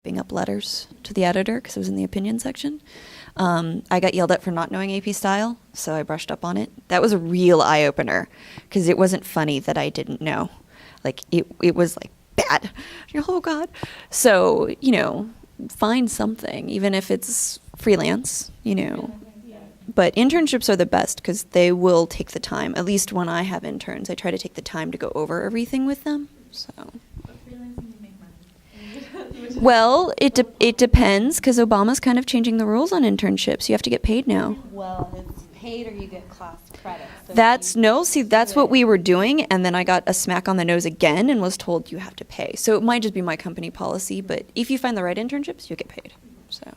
typing up letters to the editor because it was in the opinion section. I got yelled at for not knowing AP style, so I brushed up on it. That was a real eye-opener because it wasn't funny that I didn't know. Like, it was, like, bad. Oh, God. So, find something, even if it's freelance, But internships are the best because they will take the time. At least when I have interns, I try to take the time to go over everything with them. So. But freelancing, you make money. Well, it depends because Obama's kind of changing the rules on internships. You have to get paid now. Well, it's paid or you get class credits. So that's what we were doing, and then I got a smack on the nose again and was told you have to pay. So it might just be my company policy, but if you find the right internships, you'll get paid. So.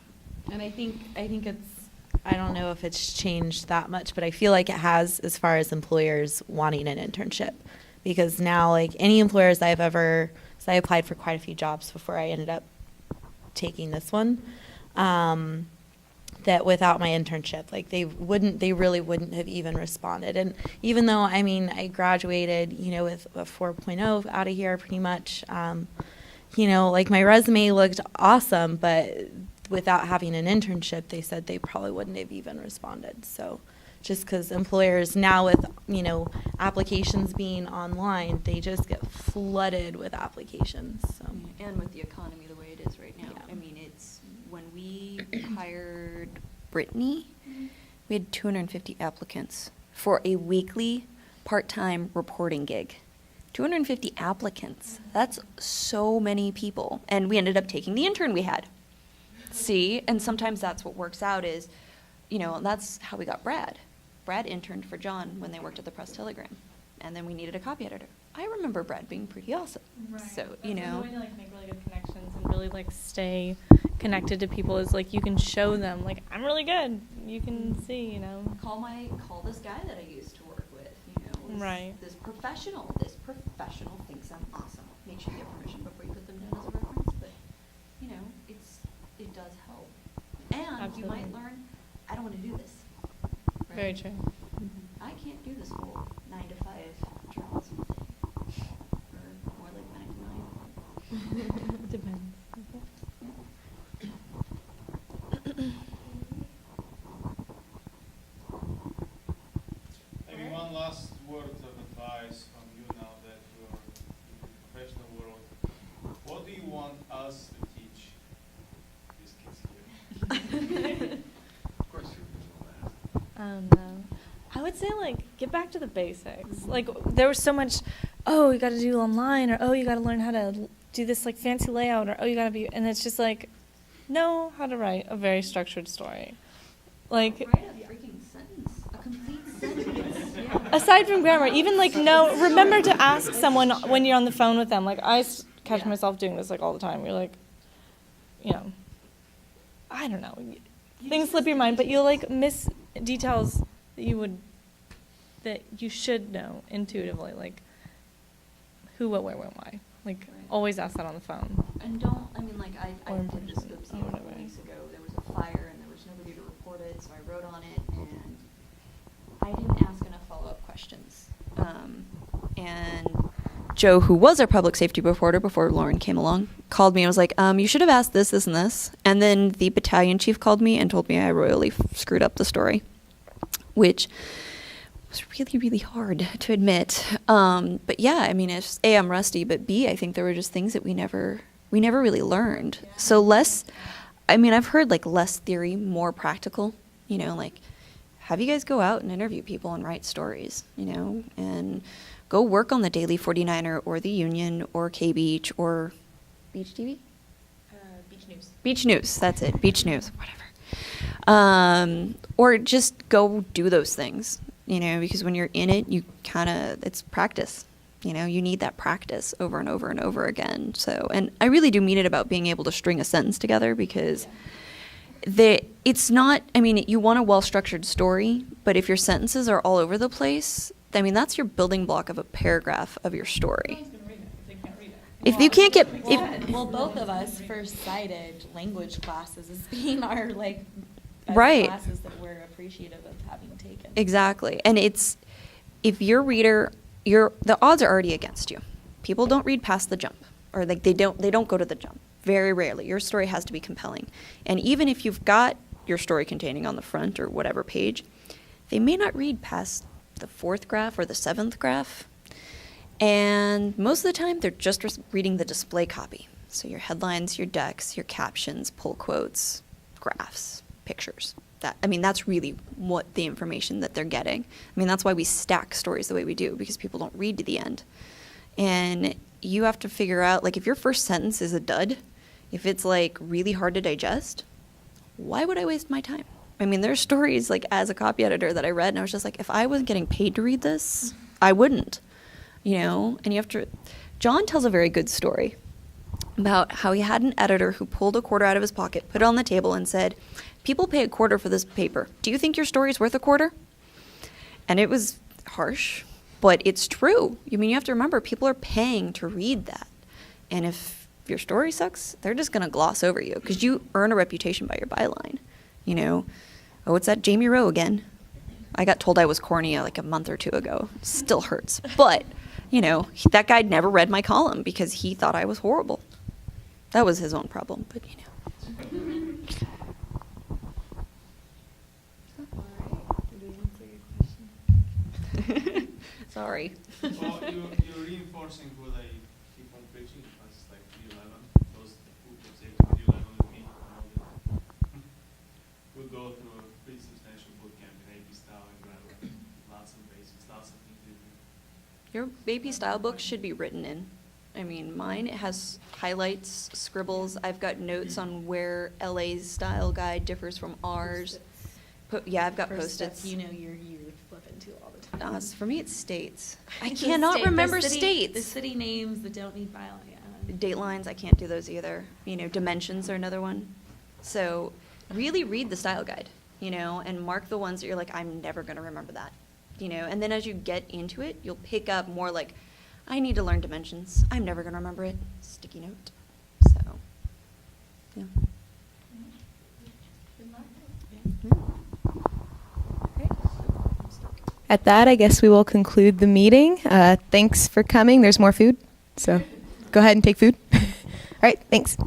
And I think it's, I don't know if it's changed that much, but I feel like it has as far as employers wanting an internship. Because now, like, any employers I applied for quite a few jobs before I ended up taking this one, that without my internship, like, they really wouldn't have even responded. And even though, I graduated, with a 4.0 out of here pretty much, like, my resume looked awesome, but without having an internship, they said they probably wouldn't have even responded. So just because employers now with, applications being online, they just get flooded with applications. So. And with the economy the way it is right now. Yeah. It's when we hired Brittany, we had 250 applicants for a weekly part-time reporting gig. 250 applicants. That's so many people. And we ended up taking the intern we had. See, and sometimes that's what works out is, that's how we got Brad. Brad interned for John when they worked at the Press Telegram, and then we needed a copy editor. I remember Brad being pretty awesome. Right. So, That's the way to make really good connections and really stay connected to people is you can show them I'm really good. You can see, Call this guy that I used to work with, Right. This professional thinks I'm awesome. Make sure you get permission before you put them down as a reference, but it does help. And Absolutely. You might learn, I don't want to do this. Right? Very true. I can't do this whole 9 to 5 journalism thing. Or more like 9 to 9. Depends. Maybe one last word of advice from you now that you're in the professional world. What do you want us to teach these kids here? Of course, I would say get back to the basics. There was so much, you got to do online, or you got to learn how to do this fancy layout, or you got to be, and it's just know how to write a very structured story. Write a freaking sentence, a complete sentence. Yeah. Aside from grammar, even remember to ask someone when you're on the phone with them. I catch myself doing this all the time. You're I don't know, things slip your mind, but you'll miss details that you should know intuitively, who, what, where, when, why. Always ask that on the phone. And don't, I did this person, a whatever. couple weeks ago. There was a fire and there was nobody to report it, so I wrote on it, and I didn't ask enough follow-up questions. And Joe, who was our public safety reporter before Lauren came along, called me and was like, you should have asked this, this, and this. And then the battalion chief called me and told me I royally screwed up the story, which was really, really hard to admit. But yeah, it's A, I'm rusty, but B, I think there were just things that we never really learned. Yeah. So I've heard less theory, more practical, have you guys go out and interview people and write stories, and go work on the Daily 49er or the Union or K-Beach or Beach TV? Beach News. Beach News, that's it, Beach News, whatever. Or just go do those things. Because when you're in it, it's practice. You need that practice over and over and over again. So, and I really do mean it about being able to string a sentence together because it's not, you want a well-structured story, but if your sentences are all over the place, that's your building block of a paragraph of your story. If you can't get... both of us first cited language classes as being our, best right. classes that we're appreciative of having taken. Exactly. And if your reader, the odds are already against you. People don't read past the jump, or they don't go to the jump. Very rarely. Your story has to be compelling. And even if you've got your story containing on the front or whatever page, they may not read past the 4th graph or the 7th graph. And most of the time, they're just reading the display copy. So your headlines, your decks, your captions, pull quotes, graphs, pictures. That's really what the information that they're getting. That's why we stack stories the way we do, because people don't read to the end. And you have to figure out, like, if your first sentence is a dud, if it's, like, really hard to digest, why would I waste my time? There's stories, like, as a copy editor that I read, and I was just like, if I wasn't getting paid to read this, I wouldn't, And you have to... John tells a very good story about how he had an editor who pulled a quarter out of his pocket, put it on the table, and said, people pay a quarter for this paper. Do you think your story's worth a quarter? And it was harsh, but it's true. You have to remember, people are paying to read that. And if your story sucks, they're just going to gloss over you, because you earn a reputation by your byline. Oh, it's that Jamie Rowe again. I got told I was corny like a month or 2 ago. Still hurts. But, that guy never read my column because he thought I was horrible. That was his own problem, but Sorry. Well, you're reinforcing what I keep on preaching. It's like 11. Those who would say 11 with me, we go through a pretty substantial boot camp in AP style and grammar. Lots of basics, lots of things to do. Your AP style book should be written in. Mine, it has highlights, scribbles. I've got notes on where LA's style guide differs from ours. I've got Post-its. You flip into all the time. For me, it's states. I The cannot state- remember the city- states. The city names that don't need byline. Yeah. Datelines, I can't do those either. Dimensions are another one. So really read the style guide, and mark the ones that you're like, I'm never going to remember that, And then as you get into it, you'll pick up more like, I need to learn dimensions. I'm never going to remember it. Sticky note. So, yeah. At that, I guess we will conclude the meeting. Thanks for coming. There's more food, so go ahead and take food. All right, thanks.